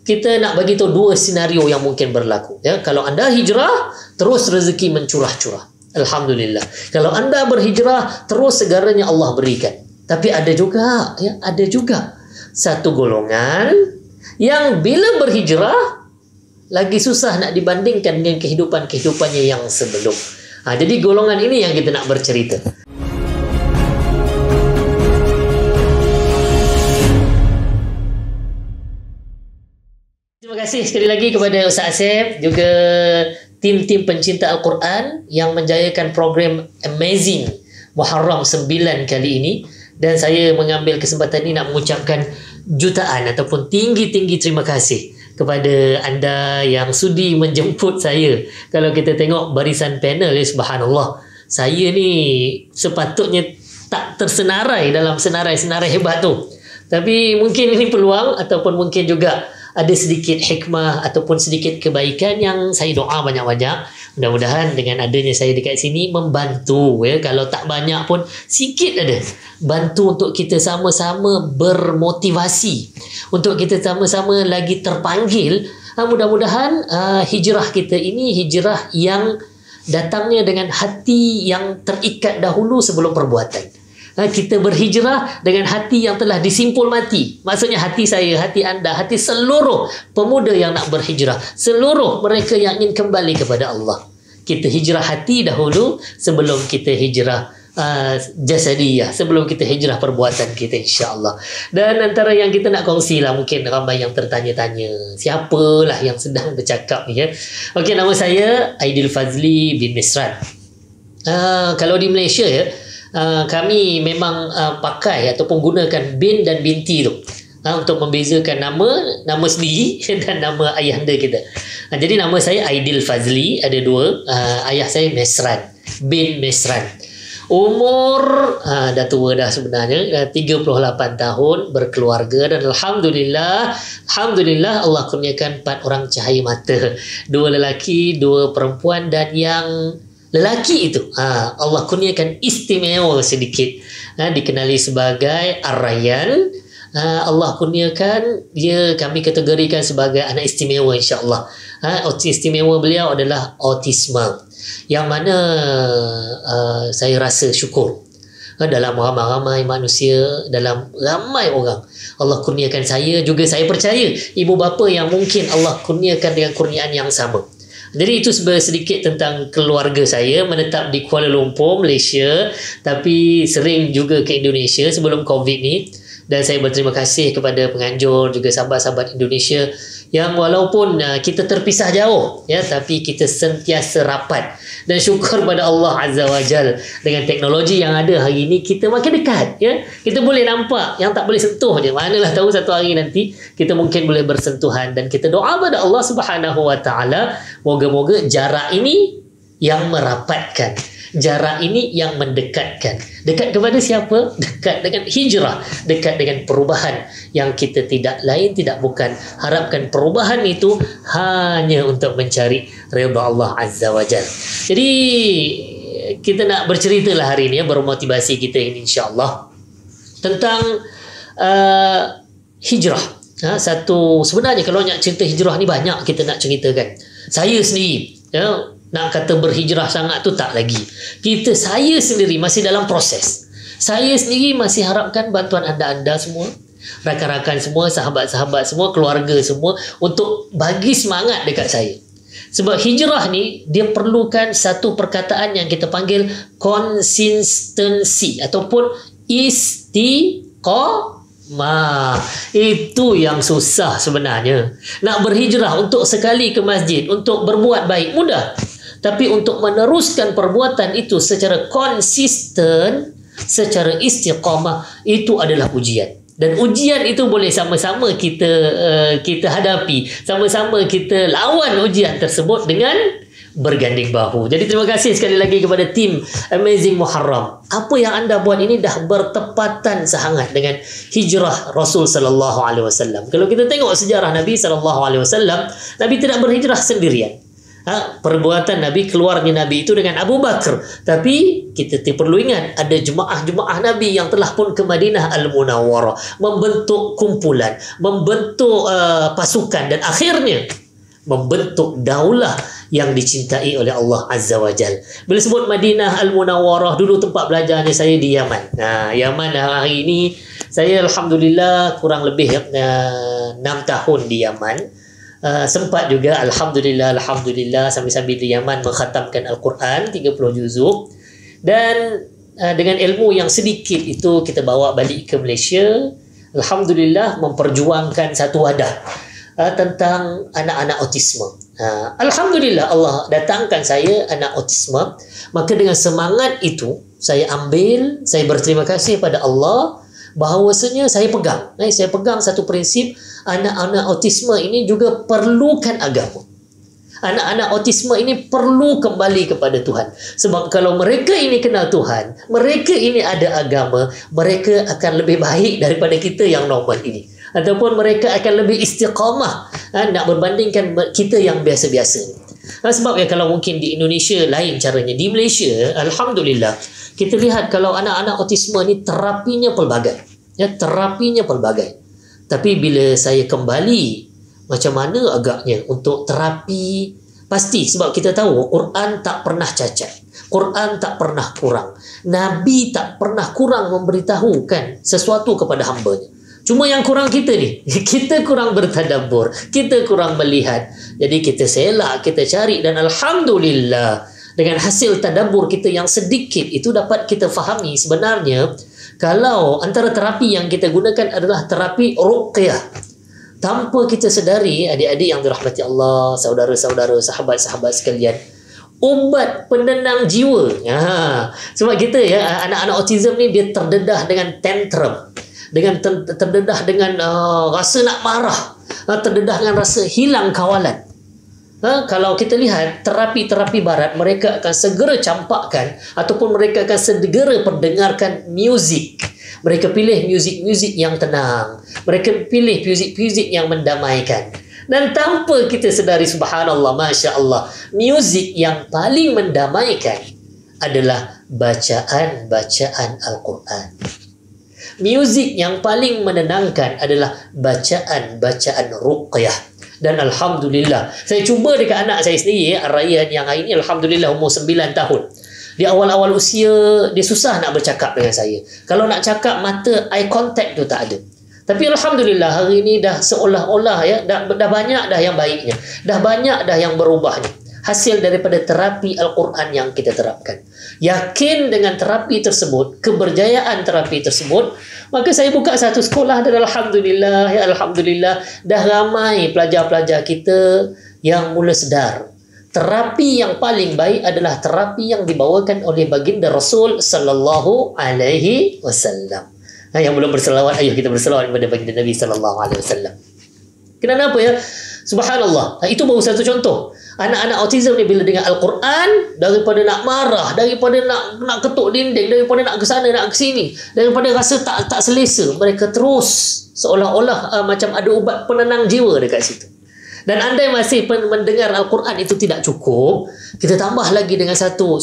kita nak bagi tahu dua senario yang mungkin berlaku. Ya, kalau anda hijrah, terus rezeki mencurah-curah. Alhamdulillah. Kalau anda berhijrah, terus segaranya Allah berikan. Tapi ada juga, ya, ada juga satu golongan yang bila berhijrah lagi susah nak dibandingkan dengan kehidupannya yang sebelum. Jadi golongan ini yang kita nak bercerita. Terima kasih sekali lagi kepada Ustaz Asif, juga tim-tim pencinta Al-Quran yang menjayakan program Amazing Muharram 9 kali ini. Dan saya mengambil kesempatan ini nak mengucapkan jutaan ataupun tinggi-tinggi terima kasih kepada anda yang sudi menjemput saya. Kalau kita tengok barisan panel, subhanallah, saya ni sepatutnya tak tersenarai dalam senarai-senarai hebat tu. Tapi mungkin ini peluang ataupun mungkin juga ada sedikit hikmah ataupun sedikit kebaikan yang saya doa banyak-banyak. Mudah-mudahan dengan adanya saya dekat sini membantu, ya. Kalau tak banyak pun sikit ada, bantu untuk kita sama-sama bermotivasi, untuk kita sama-sama lagi terpanggil. Mudah-mudahan hijrah kita ini hijrah yang datangnya dengan hati yang terikat dahulu sebelum perbuatan. Kita berhijrah dengan hati yang telah disimpul mati. Maksudnya hati saya, hati anda, hati seluruh pemuda yang nak berhijrah, seluruh mereka yang ingin kembali kepada Allah. Kita hijrah hati dahulu sebelum kita hijrah jasadiyah, sebelum kita hijrah perbuatan kita, insya-Allah. Dan antara yang kita nak kongsi lah, mungkin ramai yang tertanya-tanya, siapalah yang sedang bercakap ni, ya. Okey, nama saya Aidil Fazli bin Misran. Kalau di Malaysia, ya, kami memang pakai ataupun gunakan bin dan binti tu untuk membezakan nama sendiri dan nama ayahanda kita. Jadi nama saya Aidil Fazli, ada dua. Ayah saya Misran bin Misran. Umur dah tua dah sebenarnya, 38 tahun, berkeluarga, dan Alhamdulillah Allah kurniakan 4 orang cahaya mata, 2 lelaki, 2 perempuan. Dan yang lelaki itu Allah kurniakan istimewa sedikit, dikenali sebagai Ar-Rayyan. Allah kurniakan dia, kami kategorikan sebagai anak istimewa, insya-Allah. Istimewa beliau adalah autisme, yang mana saya rasa syukur dalam ramai-ramai manusia, dalam ramai orang Allah kurniakan saya, juga saya percaya ibu bapa yang mungkin Allah kurniakan dengan kurniaan yang sama. Jadi itu sedikit tentang keluarga saya, menetap di Kuala Lumpur, Malaysia, tapi sering juga ke Indonesia sebelum Covid ni. Dan saya berterima kasih kepada penganjur, juga sahabat-sahabat Indonesia yang walaupun kita terpisah jauh, ya, tapi kita sentiasa rapat. Dan syukur pada Allah Azza wa Jal, dengan teknologi yang ada hari ini, kita makin dekat, ya. Kita boleh nampak, yang tak boleh sentuh je. Manalah tahu satu hari nanti kita mungkin boleh bersentuhan. Dan kita doa pada Allah Subhanahu wa taala, moga-moga jarak ini yang merapatkan, jarak ini yang mendekatkan. Dekat kepada siapa? Dekat dengan hijrah, dekat dengan perubahan yang kita tidak lain tidak bukan harapkan perubahan itu hanya untuk mencari redha Allah Azza wa Jalla. Jadi kita nak bercerita lah hari ini, ya, bermotivasi kita ini, insya-Allah, tentang hijrah. Satu, sebenarnya kalau nak cerita hijrah ni banyak kita nak ceritakan. Saya sendiri, ya, nak kata berhijrah sangat tu tak lagi. Saya sendiri masih dalam proses. Saya sendiri masih harapkan bantuan anda-anda semua, rakan-rakan semua, sahabat-sahabat semua, keluarga semua, untuk bagi semangat dekat saya. Sebab hijrah ni dia perlukan satu perkataan yang kita panggil konsistensi ataupun istiqamah. Itu yang susah sebenarnya. Nak berhijrah untuk sekali ke masjid, untuk berbuat baik, mudah. Tapi untuk meneruskan perbuatan itu secara konsisten, secara istiqamah, itu adalah ujian. Dan ujian itu boleh sama-sama kita hadapi, sama-sama kita lawan ujian tersebut dengan berganding bahu. Jadi terima kasih sekali lagi kepada tim Amazing Muharram. Apa yang anda buat ini dah bertepatan sangat dengan hijrah Rasul sallallahu alaihi wasallam. Kalau kita tengok sejarah Nabi sallallahu alaihi wasallam, Nabi tidak berhijrah sendirian. Perbuatan Nabi, keluarnya Nabi itu dengan Abu Bakar. Tapi kita perlu ingat, ada jemaah-jemaah Nabi yang telah pun ke Madinah Al-Munawwarah, membentuk kumpulan, membentuk pasukan, dan akhirnya membentuk daulah yang dicintai oleh Allah Azza wa Jal. Bila sebut Madinah Al-Munawwarah, dulu tempat belajarnya saya di Yaman. Yaman hari ini saya Alhamdulillah kurang lebih 6 tahun di Yaman. Sempat juga Alhamdulillah sambil-sambil di Yaman mengkhatamkan Al-Quran 30 juzuk. Dan dengan ilmu yang sedikit itu kita bawa balik ke Malaysia. Alhamdulillah memperjuangkan satu wadah tentang anak-anak autisme. Alhamdulillah Allah datangkan saya anak autisme. Maka dengan semangat itu saya berterima kasih pada Allah bahawasanya saya pegang satu prinsip, anak-anak autisme ini juga perlukan agama. Anak-anak autisme ini perlu kembali kepada Tuhan. Sebab kalau mereka ini kenal Tuhan, mereka ini ada agama, mereka akan lebih baik daripada kita yang normal ini. Ataupun mereka akan lebih istiqamah nak berbandingkan kita yang biasa-biasa. Sebab kalau mungkin di Indonesia lain caranya, di Malaysia Alhamdulillah kita lihat kalau anak-anak autisme ni terapinya pelbagai. Tapi bila saya kembali, macam mana agaknya untuk terapi, pasti sebab kita tahu Quran tak pernah cacat, Quran tak pernah kurang, Nabi tak pernah kurang memberitahukan sesuatu kepada hamba-Nya. Cuma yang kurang kita ni, kita kurang bertadabbur, kita kurang melihat. Jadi kita selak, kita cari, dan Alhamdulillah dengan hasil tadabbur kita yang sedikit itu dapat kita fahami sebenarnya kalau antara terapi yang kita gunakan adalah terapi ruqyah. Tanpa kita sedari, adik-adik yang dirahmati Allah, saudara-saudara, sahabat-sahabat sekalian, ubat penenang jiwa. Sebab kita anak-anak autism ni dia terdedah dengan tantrum, terdedah dengan rasa nak marah, terdedah dengan rasa hilang kawalan. Kalau kita lihat terapi-terapi barat, mereka akan segera campakkan ataupun mereka akan segera perdengarkan muzik. Mereka pilih muzik-muzik yang tenang, mereka pilih muzik-muzik yang mendamaikan. Dan tanpa kita sedari, subhanallah, masya Allah, muzik yang paling mendamaikan adalah bacaan-bacaan Al-Quran. Muzik yang paling menenangkan adalah bacaan-bacaan ruqyah. Dan Alhamdulillah, saya cuba dekat anak saya sendiri, Ar-Rayyan yang hari ini Alhamdulillah umur 9 tahun. Di awal-awal usia, dia susah nak bercakap dengan saya. Kalau nak cakap, mata eye contact tu tak ada. Tapi Alhamdulillah hari ini dah seolah-olah dah banyak dah yang baiknya. Dah banyak dah yang berubahnya. Hasil daripada terapi Al-Quran yang kita terapkan. Yakin dengan terapi tersebut, keberjayaan terapi tersebut, maka saya buka satu sekolah dan Alhamdulillah, Alhamdulillah, dah ramai pelajar-pelajar kita yang mula sedar. Terapi yang paling baik adalah terapi yang dibawakan oleh baginda Rasul sallallahu alaihi wasallam. Yang belum berselawat, ayo kita berselawat kepada baginda Nabi sallallahu alaihi wasallam. Kenapa Subhanallah. Itu baru satu contoh. Anak-anak autism ni bila dengar Al-Quran, daripada nak marah, daripada nak ketuk dinding, daripada nak ke sana, nak ke sini, daripada rasa tak selesa, mereka terus seolah-olah macam ada ubat penenang jiwa dekat situ. Dan andai masih mendengar Al-Quran itu tidak cukup, kita tambah lagi dengan satu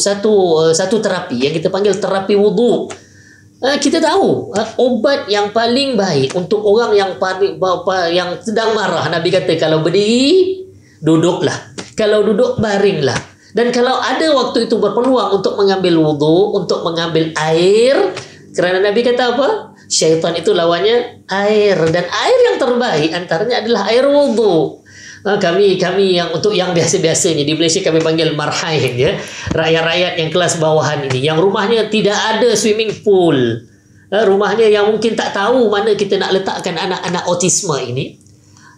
terapi yang kita panggil terapi wudu. Kita tahu obat yang paling baik untuk orang yang sedang marah, Nabi kata kalau berdiri, duduklah. Kalau duduk, baringlah. Dan kalau ada waktu itu berpeluang untuk mengambil wudu, untuk mengambil air, kerana Nabi kata apa? Syaitan itu lawannya air, dan air yang terbaik antaranya adalah air wudu. Kami yang untuk yang biasa-biasanya di Malaysia kami panggil marhain, rakyat-rakyat yang kelas bawahan ini, yang rumahnya tidak ada swimming pool, rumahnya yang mungkin tak tahu mana kita nak letakkan anak-anak autisme ini,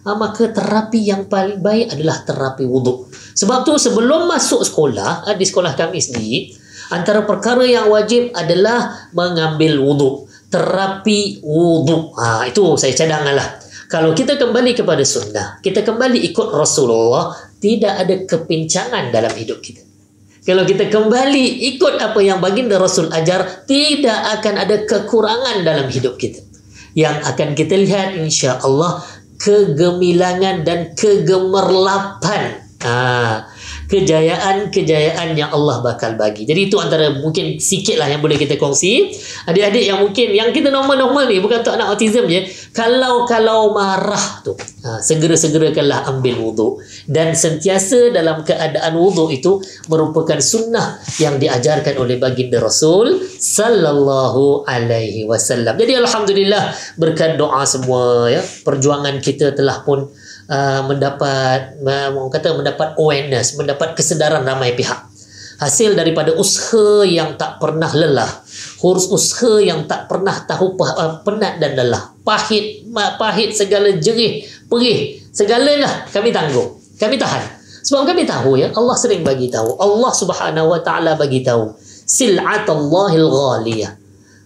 maka terapi yang paling baik adalah terapi wudu. Sebab tu sebelum masuk sekolah, di sekolah kami sendiri, antara perkara yang wajib adalah mengambil wudu, terapi wudu. Itu saya cadangkanlah. Kalau kita kembali kepada sunnah, kita kembali ikut Rasulullah, tidak ada kepincangan dalam hidup kita. Kalau kita kembali ikut apa yang baginda Rasul ajar, tidak akan ada kekurangan dalam hidup kita. Yang akan kita lihat insya Allah kegemilangan dan kegemerlapan. kejayaan-kejayaan yang Allah bakal bagi. Jadi itu antara mungkin sikit lah yang boleh kita kongsi. Adik-adik yang mungkin, yang kita normal-normal ni, bukan untuk anak autism je, kalau marah tu, segera-segerakanlah ambil wuduk. Dan sentiasa dalam keadaan wuduk itu merupakan sunnah yang diajarkan oleh baginda Rasul sallallahu alaihi wasallam. Jadi alhamdulillah, berkat doa semua, ya, perjuangan kita telah pun mendapat awareness, mendapat kesedaran ramai pihak. Hasil daripada usaha yang tak pernah lelah, usaha yang tak pernah tahu penat dan lelah, pahit segala jerih, perih, segalalah kami tanggung, kami tahan. Sebab kami tahu, ya, Allah sering bagi tahu, Allah Subhanahu wa taala bagi tahu, sil'atullahil ghaliyah.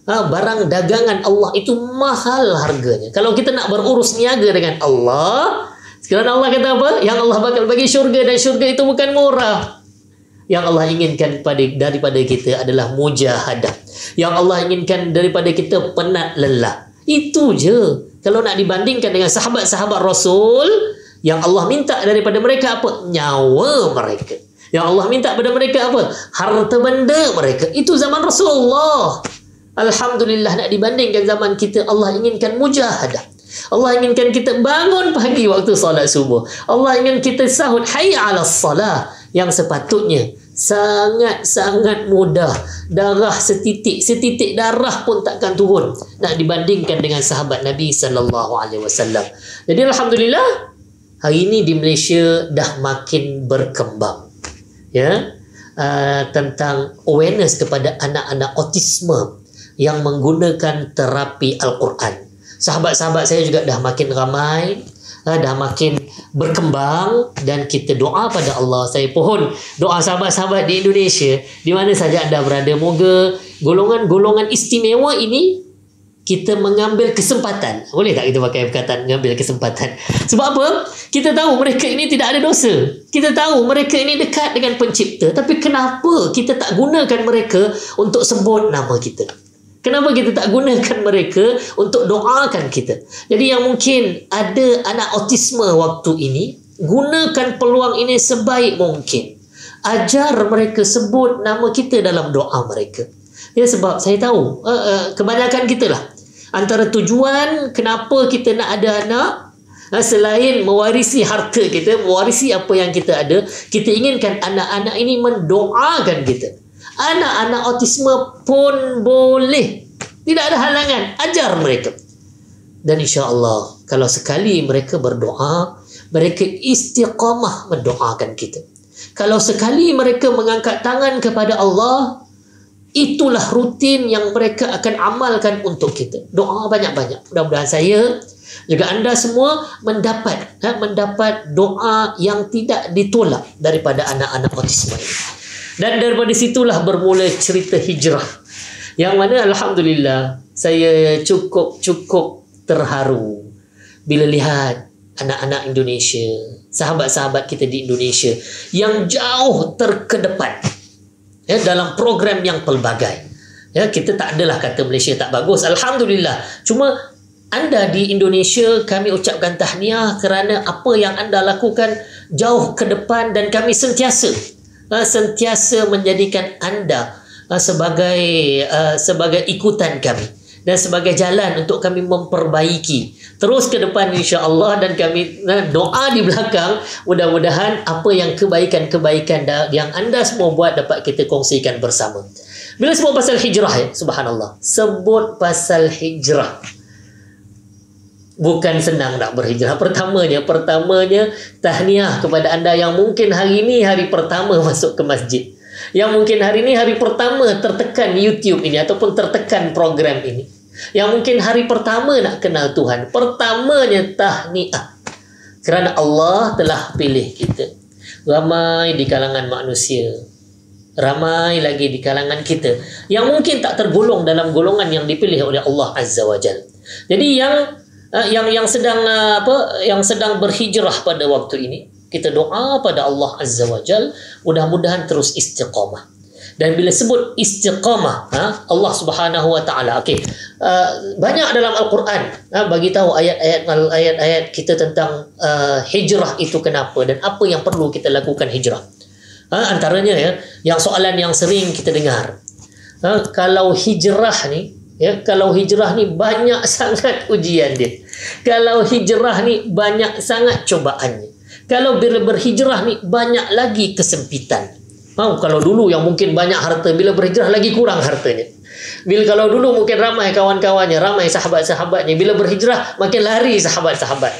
Barang dagangan Allah itu mahal harganya. Kalau kita nak berurus niaga dengan Allah, sekarang Allah kata apa? Yang Allah bakal bagi syurga, dan syurga itu bukan murah. Yang Allah inginkan daripada kita adalah mujahadah. Yang Allah inginkan daripada kita penat lelah. Itu je. Kalau nak dibandingkan dengan sahabat-sahabat Rasul, yang Allah minta daripada mereka apa? Nyawa mereka. Yang Allah minta daripada mereka apa? Harta benda mereka. Itu zaman Rasulullah. Alhamdulillah, nak dibandingkan zaman kita, Allah inginkan mujahadah. Allah inginkan kita bangun pagi waktu solat subuh. Allah ingin kita sahut hayya 'alas salah, yang sepatutnya sangat-sangat mudah. Darah setitik darah pun takkan turun nak dibandingkan dengan sahabat Nabi sallallahu alaihi wasallam. Jadi alhamdulillah, hari ini di Malaysia dah makin berkembang, ya, tentang awareness kepada anak-anak autisme yang menggunakan terapi Al-Quran. Sahabat-sahabat saya juga dah makin ramai, dah makin berkembang, dan kita doa pada Allah. Saya pohon doa sahabat-sahabat di Indonesia, di mana saja anda berada, moga golongan-golongan istimewa ini kita mengambil kesempatan. Boleh tak kita pakai perkataan mengambil kesempatan? Sebab apa? Kita tahu mereka ini tidak ada dosa. Kita tahu mereka ini dekat dengan pencipta. Tapi kenapa kita tak gunakan mereka untuk sebut nama kita? Kenapa kita tak gunakan mereka untuk doakan kita? Jadi yang mungkin ada anak autisme waktu ini, gunakan peluang ini sebaik mungkin. Ajar mereka sebut nama kita dalam doa mereka. Ya, sebab saya tahu kebanyakan kita lah, antara tujuan kenapa kita nak ada anak, selain mewarisi harta kita, mewarisi apa yang kita ada, kita inginkan anak-anak ini mendoakan kita. Anak-anak autisme pun boleh, tidak ada halangan, ajar mereka. Dan insya-Allah, kalau sekali mereka berdoa, mereka istiqamah mendoakan kita. Kalau sekali mereka mengangkat tangan kepada Allah, itulah rutin yang mereka akan amalkan untuk kita. Doa banyak-banyak. Mudah-mudahan saya juga anda semua mendapat doa yang tidak ditolak daripada anak-anak autisme ini. Dan daripada situlah bermula cerita hijrah, yang mana alhamdulillah saya cukup terharu bila lihat anak-anak Indonesia, sahabat-sahabat kita di Indonesia yang jauh terkedepan, ya, dalam program yang pelbagai. Ya, kita tak adalah kata Malaysia tak bagus, alhamdulillah. Cuma anda di Indonesia, kami ucapkan tahniah kerana apa yang anda lakukan jauh ke depan, dan kami sentiasa menjadikan anda sebagai ikutan kami dan sebagai jalan untuk kami memperbaiki terus ke depan insya-Allah. Dan kami doa di belakang, mudah-mudahan apa yang kebaikan-kebaikan yang anda semua buat dapat kita kongsikan bersama. Bila sebut pasal hijrah, ya, subhanallah, sebut pasal hijrah, bukan senang nak berhijrah. Pertamanya tahniah kepada anda yang mungkin hari ini hari pertama masuk ke masjid, yang mungkin hari ini hari pertama tertekan YouTube ini ataupun tertekan program ini, yang mungkin hari pertama nak kenal Tuhan. Pertamanya tahniah kerana Allah telah pilih kita. Ramai di kalangan manusia, ramai lagi di kalangan kita yang mungkin tak tergolong dalam golongan yang dipilih oleh Allah Azza wa Jalla. Jadi yang sedang berhijrah pada waktu ini, kita doa pada Allah Azza wa Jal, mudah-mudahan terus istiqamah. Dan bila sebut istiqamah, Allah Subhanahu wa taala, banyak dalam Al-Quran bagi tahu ayat-ayat kita tentang hijrah itu kenapa dan apa yang perlu kita lakukan hijrah. Antaranya ya, yang soalan yang sering kita dengar. Kalau hijrah ni, kalau hijrah ni banyak sangat ujian dia. Kalau hijrah ni banyak sangat cobaannya. Kalau bila berhijrah ni banyak lagi kesempitan. Kalau dulu yang mungkin banyak harta, bila berhijrah lagi kurang hartanya. Kalau dulu mungkin ramai kawan-kawannya, ramai sahabat-sahabatnya, bila berhijrah makin lari sahabat-sahabat.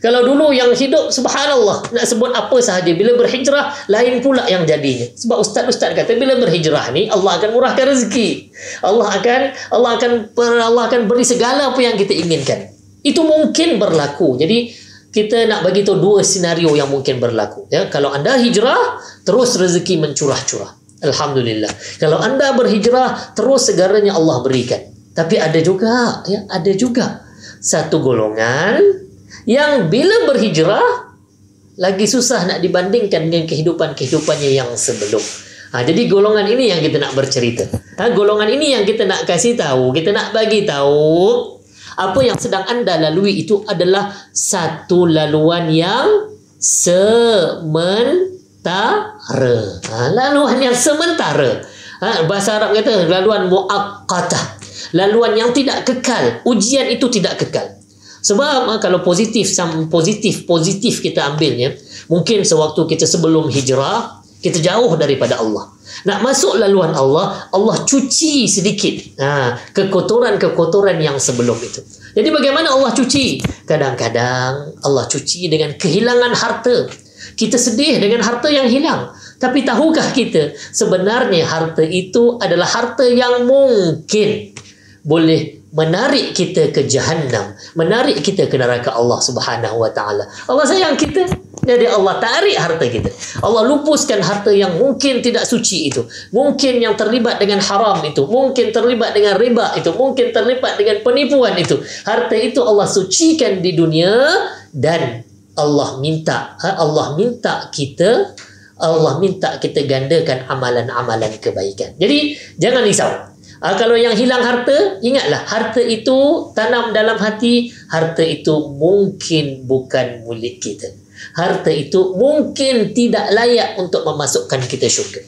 Kalau dulu yang hidup, subhanallah, nak sebut apa sahaja, bila berhijrah lain pula yang jadinya. Sebab ustaz-ustaz kata bila berhijrah ni Allah akan murahkan rezeki. Allah akan beri segala apa yang kita inginkan. Itu mungkin berlaku. Jadi kita nak bagi tahu dua senario yang mungkin berlaku. Kalau anda hijrah, terus rezeki mencurah-curah. Alhamdulillah. Kalau anda berhijrah, terus segalanya Allah berikan. Tapi ada juga satu golongan yang bila berhijrah lagi susah nak dibandingkan dengan kehidupannya yang sebelum. Jadi golongan ini yang kita nak bercerita. Golongan ini yang kita nak kasih tahu, kita nak bagi tahu apa yang sedang anda lalui itu adalah satu laluan yang sementara. Laluan yang sementara. Bahasa Arab kata laluan muaqqatah. Laluan yang tidak kekal. Ujian itu tidak kekal. Sebab kalau positif kita ambilnya, mungkin sewaktu kita sebelum hijrah, kita jauh daripada Allah. Nak masuk laluan Allah, Allah cuci sedikit kekotoran-kekotoran yang sebelum itu. Jadi bagaimana Allah cuci? Kadang-kadang Allah cuci dengan kehilangan harta. Kita sedih dengan harta yang hilang. Tapi tahukah kita sebenarnya harta itu adalah harta yang mungkin boleh menarik kita ke jahannam, menarik kita ke neraka Allah Subhanahu wa taala. Allah sayang kita, jadi Allah tarik harta kita. Allah lupuskan harta yang mungkin tidak suci itu, mungkin yang terlibat dengan haram itu, mungkin terlibat dengan riba itu, mungkin terlibat dengan penipuan itu. Harta itu Allah sucikan di dunia dan Allah minta kita gandakan amalan-amalan kebaikan. Jadi jangan risau. Kalau yang hilang harta, ingatlah harta itu tanam dalam hati. Harta itu mungkin bukan milik kita. Harta itu mungkin tidak layak untuk memasukkan kita syurga.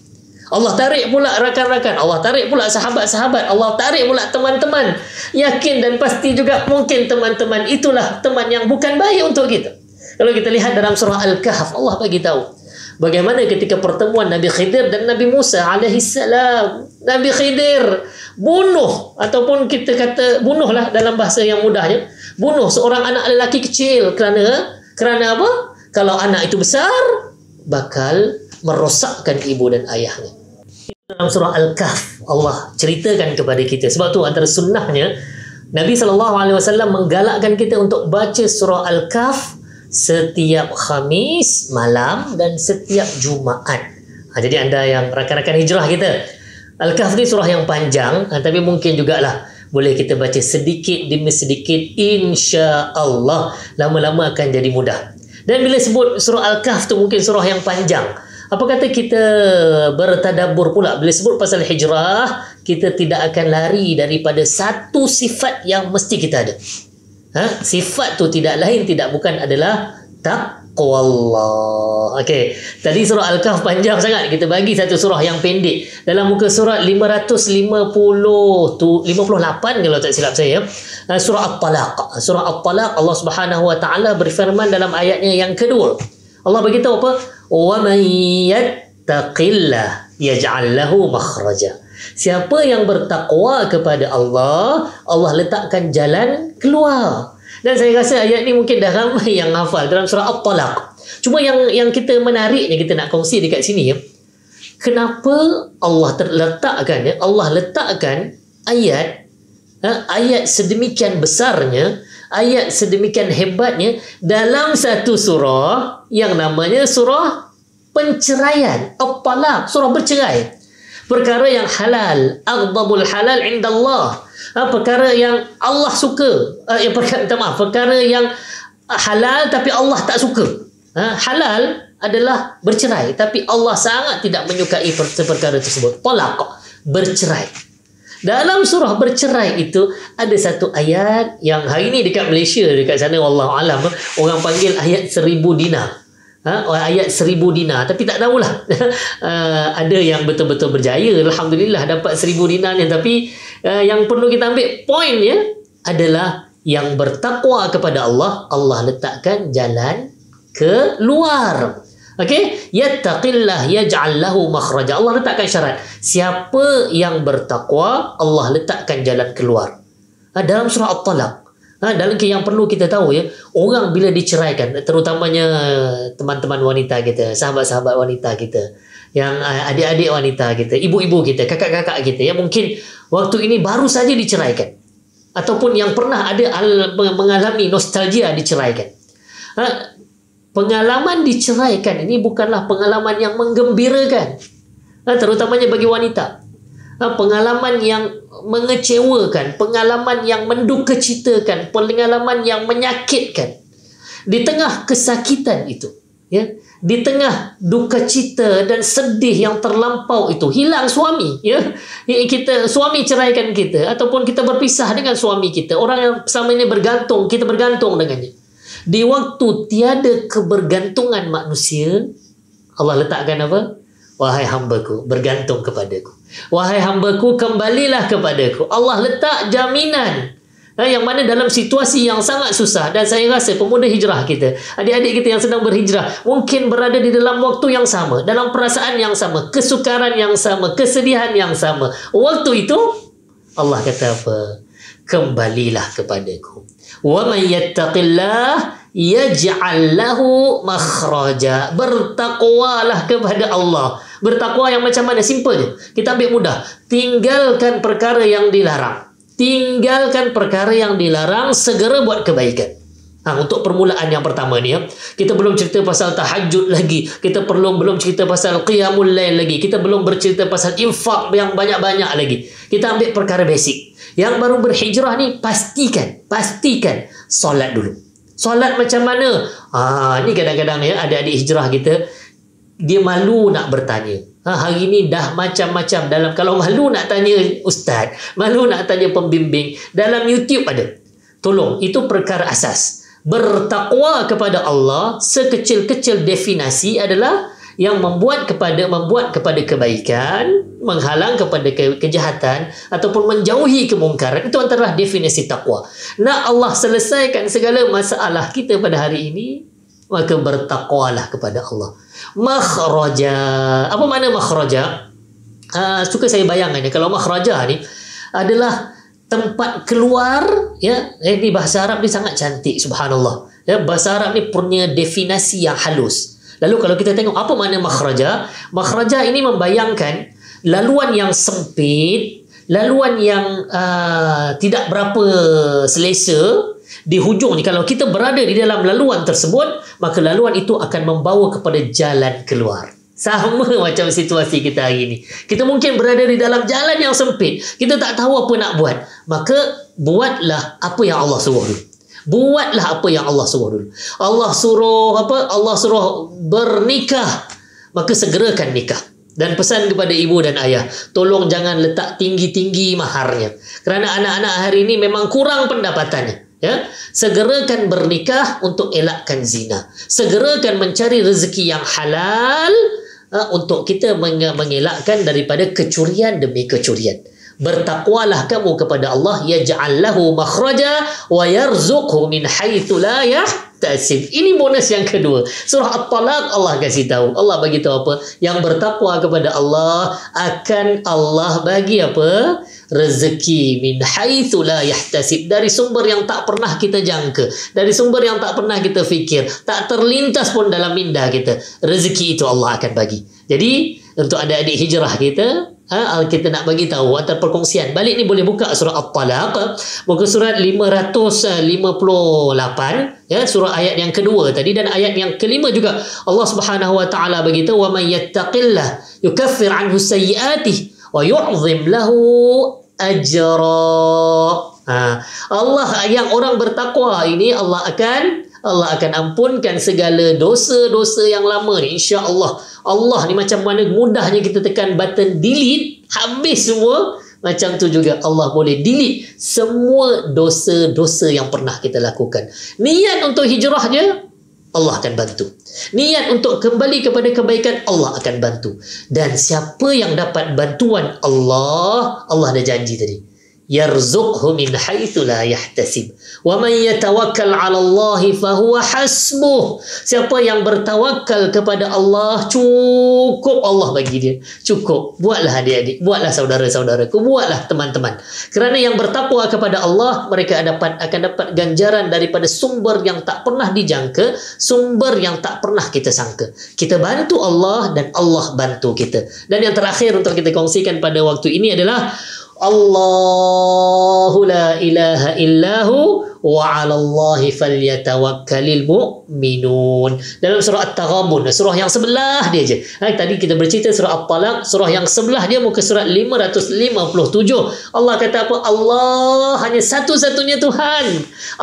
Allah tarik pula rakan-rakan, Allah tarik pula sahabat-sahabat, Allah tarik pula teman-teman. Yakin dan pasti juga mungkin teman-teman itulah teman yang bukan baik untuk kita. Kalau kita lihat dalam surah Al-Kahf, Allah bagi tahu bagaimana ketika pertemuan Nabi Khidir dan Nabi Musa alaihissalam. Nabi Khidir bunuh, ataupun kita kata bunuhlah dalam bahasa yang mudahnya, bunuh seorang anak lelaki kecil kerana apa? Kalau anak itu besar bakal merosakkan ibu dan ayahnya. Dalam surah Al-Kahf Allah ceritakan kepada kita. Sebab tu antara sunnahnya Nabi SAW menggalakkan kita untuk baca surah Al-Kahf setiap Khamis malam dan setiap Jumaat. Jadi anda yang rakan-rakan hijrah kita, Al-Kahf ni surah yang panjang, tapi mungkin jugalah boleh kita baca sedikit demi sedikit, insya-Allah lama-lama akan jadi mudah. Dan bila sebut surah Al-Kahf tu mungkin surah yang panjang, apa kata kita bertadabbur pula bila sebut pasal hijrah, kita tidak akan lari daripada satu sifat yang mesti kita ada. Sifat tu tidak lain tidak bukan adalah taqwallah. Okey, tadi surah Al-Kahf panjang sangat, kita bagi satu surah yang pendek. Dalam muka surat 558 kalau tak silap saya, surah At-Talaq. Surah At-Talaq Allah Subhanahu wa taala berfirman dalam ayatnya yang kedua. Allah beritahu apa? Wa man yattaqillah yaj'al lahu makhraja. Siapa yang bertakwa kepada Allah, Allah letakkan jalan keluar. Dan saya rasa ayat ni mungkin dah ramai yang hafal dalam surah At-Talaq. Cuma yang kita menariknya, kita nak kongsi dekat sini, kenapa Allah letakkan ayat sedemikian besarnya, ayat sedemikian hebatnya dalam satu surah yang namanya surah penceraian, At-Talaq, surah bercerai. Perkara yang halal, aghdabul halal indallah, perkara yang Allah suka, perkara yang halal tapi Allah tak suka. Halal adalah bercerai, tapi Allah sangat tidak menyukai perkara tersebut. Talaq, bercerai. Dalam surah bercerai itu ada satu ayat yang hari ini dekat Malaysia, dekat sana wallahu alam, orang panggil ayat 1000 dinar. ayat 1000 dinar, tapi tak tahulah. Ada yang betul-betul berjaya, alhamdulillah dapat 1000 dinar ni, tapi yang perlu kita ambil poinnya adalah yang bertakwa kepada Allah, Allah letakkan jalan keluar. Okey, yattaqillah yaj'al lahu makhraja. Allah letakkan syarat. Siapa yang bertakwa, Allah letakkan jalan keluar. Dalam surah At-Talaq. Dalam yang perlu kita tahu ya, orang bila diceraikan, terutamanya teman-teman wanita kita, sahabat-sahabat wanita kita, yang adik-adik wanita kita, ibu-ibu kita, kakak-kakak kita yang mungkin waktu ini baru saja diceraikan, ataupun yang pernah ada mengalami nostalgia diceraikan. Pengalaman diceraikan ini bukanlah pengalaman yang menggembirakan, terutamanya bagi wanita. Pengalaman yang mengecewakan, pengalaman yang mendukacitakan, pengalaman yang menyakitkan. Di tengah kesakitan itu, ya, di tengah duka cita dan sedih yang terlampau itu, hilang suami, ya, suami ceraikan kita, ataupun kita berpisah dengan suami kita, orang yang selama ini bergantung, kita bergantung dengannya. Di waktu tiada kebergantungan manusia, Allah letakkan apa? Wahai hambaku, bergantung kepadaku. Wahai hambaku, kembalilah kepadaku. Allah letak jaminan. Yang mana dalam situasi yang sangat susah, dan saya rasa pemuda hijrah kita, adik-adik kita yang sedang berhijrah, mungkin berada di dalam waktu yang sama, dalam perasaan yang sama, kesukaran yang sama, kesedihan yang sama. Waktu itu, Allah kata apa? Kembalilah kepadaku. Wa man yattaqillah yaj'al lahu makhraja. Bertakwalah kepada Allah. Bertakwa yang macam mana? Simple je. Kita ambil mudah. Tinggalkan perkara yang dilarang. Tinggalkan perkara yang dilarang, segera buat kebaikan. Untuk permulaan yang pertama ni, ya. Kita belum cerita pasal tahajud lagi. Kita belum cerita pasal qiyamul lail lagi. Kita belum bercerita pasal infak yang banyak-banyak lagi. Kita ambil perkara basic. Yang baru berhijrah ni, pastikan solat dulu. Solat macam mana? Ni kadang-kadang ya, adik-adik hijrah kita, dia malu nak bertanya. Hari ni dah macam-macam dalam, kalau malu nak tanya ustaz, malu nak tanya pembimbing, dalam YouTube ada. Tolong, itu perkara asas. Bertakwa kepada Allah, sekecil-kecil definisi adalah yang membuat kepada kebaikan, menghalang kepada kejahatan, ataupun menjauhi kemungkaran. Itu antara definisi takwa. Nak Allah selesaikan segala masalah kita pada hari ini, maka bertakwalah kepada Allah. Makhraja. Apa makna makhraja? Suka saya bayangkan ya, kalau makhraja ni adalah tempat keluar, ya. Ini bahasa Arab ni sangat cantik, subhanallah. Ya, bahasa Arab ni punya definisi yang halus. Lalu kalau kita tengok apa makna makhraja? Makhraja ini membayangkan laluan yang sempit, laluan yang tidak berapa selesa. Di hujungnya, kalau kita berada di dalam laluan tersebut, maka laluan itu akan membawa kepada jalan keluar. Sama macam situasi kita hari ini. Kita mungkin berada di dalam jalan yang sempit. Kita tak tahu apa nak buat. Maka buatlah apa yang Allah suruh dulu. Buatlah apa yang Allah suruh dulu. Allah suruh apa? Allah suruh bernikah. Maka segerakan nikah. Dan pesan kepada ibu dan ayah, tolong jangan letak tinggi-tinggi maharnya. Kerana anak-anak hari ini memang kurang pendapatannya. Ya, segerakan bernikah untuk elakkan zina. Segerakan mencari rezeki yang halal untuk kita mengelakkan daripada kecurian demi kecurian. Bertakwalah kamu kepada Allah, yaj'al lahu makhraja wa yarzuqhu min haitsu la yahtasib. Ini bonus yang kedua. Surah At-Talaq Allah kasih tahu. Allah bagi tahu apa? Yang bertakwa kepada Allah akan Allah bagi apa? Rezeki min haitsu la yahtasib, dari sumber yang tak pernah kita jangka, dari sumber yang tak pernah kita fikir, tak terlintas pun dalam minda kita. Rezeki itu Allah akan bagi. Jadi untuk adik-adik hijrah kita, kita nak bagi tahu antara perkongsian. Balik ni boleh buka surah At-Talaq, muka surat 558, ya, surah ayat yang kedua tadi dan ayat yang kelima juga. Allah Subhanahu wa taala bagi tahu, wa may yattaqillah yukaffir anhu sayyi'atihi wa yu'zim lahu ajra. Allah, yang orang bertakwa ini, Allah akan ampunkan segala dosa-dosa yang lama ni, insya-Allah. Allah ni macam mana mudahnya kita tekan button delete, habis semua. Macam tu juga Allah boleh delete semua dosa-dosa yang pernah kita lakukan. Niat untuk hijrah je, Allah akan bantu. Niat untuk kembali kepada kebaikan, Allah akan bantu. Dan siapa yang dapat bantuan Allah, Allah ada janji tadi. Yarzuqhu min haitsu la yahtasib. Wa man yatawakkal 'ala Allah fa huwa hasbuh. Siapa yang bertawakal kepada Allah, cukup Allah bagi dia. Cukup. Buatlah adik-adik, buatlah saudara-saudaraku, buatlah teman-teman. Kerana yang bertakwa kepada Allah, mereka akan dapat ganjaran daripada sumber yang tak pernah dijangka, sumber yang tak pernah kita sangka. Kita bantu Allah dan Allah bantu kita. Dan yang terakhir untuk kita kongsikan pada waktu ini adalah Allahu la ilaha illahu wa 'ala Allahi falyatawakkalul mu'minun. Dalam surah At-Taghabun, surah yang sebelah dia je. Tadi kita bercerita surah At-Talaq, surah yang sebelah dia muka surat 557. Allah kata apa? Allah hanya satu-satunya Tuhan.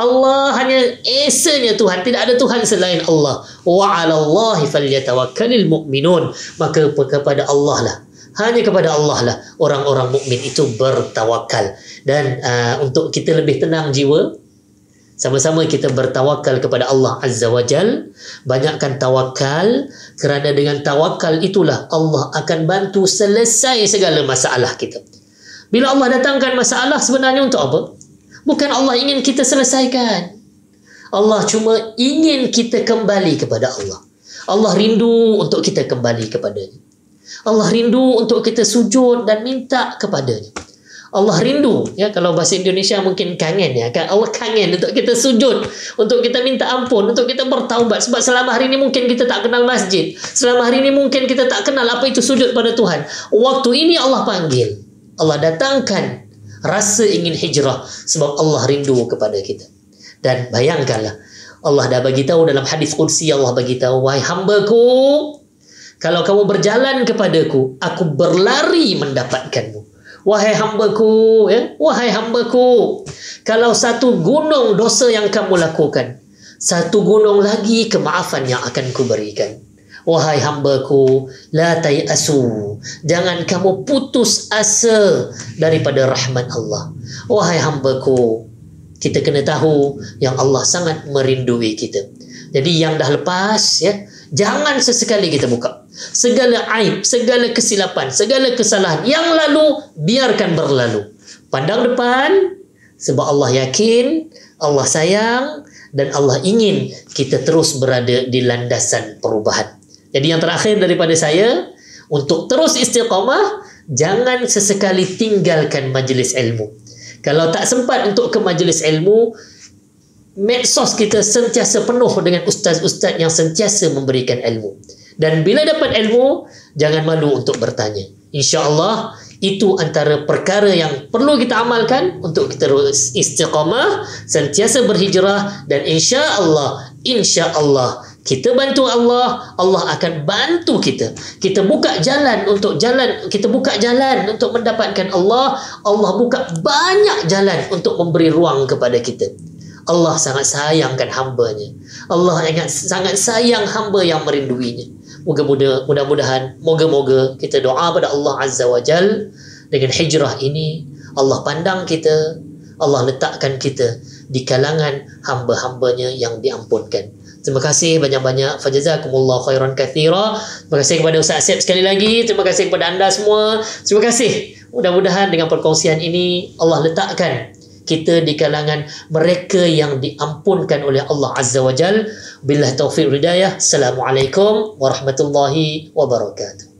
Allah hanya esanya Tuhan, tidak ada Tuhan selain Allah. Wa 'ala Allahi falyatawakkalul mu'minun. Maka kepada Allah lah, hanya kepada Allah lah orang-orang mukmin itu bertawakal. Dan untuk kita lebih tenang jiwa, sama-sama kita bertawakal kepada Allah Azza wa Jal. Banyakkan tawakal, kerana dengan tawakal itulah Allah akan bantu selesai segala masalah kita. Bila Allah datangkan masalah, sebenarnya untuk apa? Bukan Allah ingin kita selesaikan. Allah cuma ingin kita kembali kepada Allah. Allah rindu untuk kita kembali kepadanya. Allah rindu untuk kita sujud dan minta kepadanya. Allah rindu, ya, kalau bahasa Indonesia mungkin kangen, ya kan? Allah kangen untuk kita sujud, untuk kita minta ampun, untuk kita bertaubat. Sebab selama hari ini mungkin kita tak kenal masjid. Selama hari ini mungkin kita tak kenal apa itu sujud pada Tuhan. Waktu ini Allah panggil, Allah datangkan rasa ingin hijrah, sebab Allah rindu kepada kita. Dan bayangkanlah, Allah dah bagi tahu dalam hadis qudsi, Allah bagi tahu, wahai hambaku, kalau kamu berjalan kepadaku, aku berlari mendapatkanmu. Wahai hambaku, ya, wahai hambaku, kalau satu gunung dosa yang kamu lakukan, satu gunung lagi kemaafan yang akan kuberikan. Wahai hambaku, la tayasu, jangan kamu putus asa daripada rahmat Allah. Wahai hambaku, kita kena tahu yang Allah sangat merindui kita. Jadi yang dah lepas, ya, jangan sesekali kita buka. Segala aib, segala kesilapan, segala kesalahan yang lalu, biarkan berlalu. Pandang depan, sebab Allah yakin, Allah sayang, dan Allah ingin kita terus berada di landasan perubahan. Jadi yang terakhir daripada saya, untuk terus istiqamah, jangan sesekali tinggalkan majlis ilmu. Kalau tak sempat untuk ke majlis ilmu, medsos kita sentiasa penuh dengan ustaz-ustaz yang sentiasa memberikan ilmu. Dan bila dapat ilmu, jangan malu untuk bertanya. InsyaAllah, itu antara perkara yang perlu kita amalkan untuk kita terus istiqamah, sentiasa berhijrah, dan insyaAllah, kita bantu Allah, Allah akan bantu kita. Kita buka jalan untuk mendapatkan Allah. Allah buka banyak jalan untuk memberi ruang kepada kita. Allah sangat sayangkan hambanya. Allah sangat sayang hamba yang merinduinya. Mudah-mudahan, moga-moga kita doa pada Allah Azza wa Jal, dengan hijrah ini Allah pandang kita, Allah letakkan kita di kalangan hamba-hambanya yang diampunkan. Terima kasih banyak-banyak. Fajazakumullah khairan katsira. Terima kasih kepada Ustaz Asep sekali lagi. Terima kasih kepada anda semua. Terima kasih. Mudah-mudahan dengan perkongsian ini Allah letakkan kita di kalangan mereka yang diampunkan oleh Allah Azza wa Jal. Billah taufiq hidayah. Assalamualaikum warahmatullahi wabarakatuh.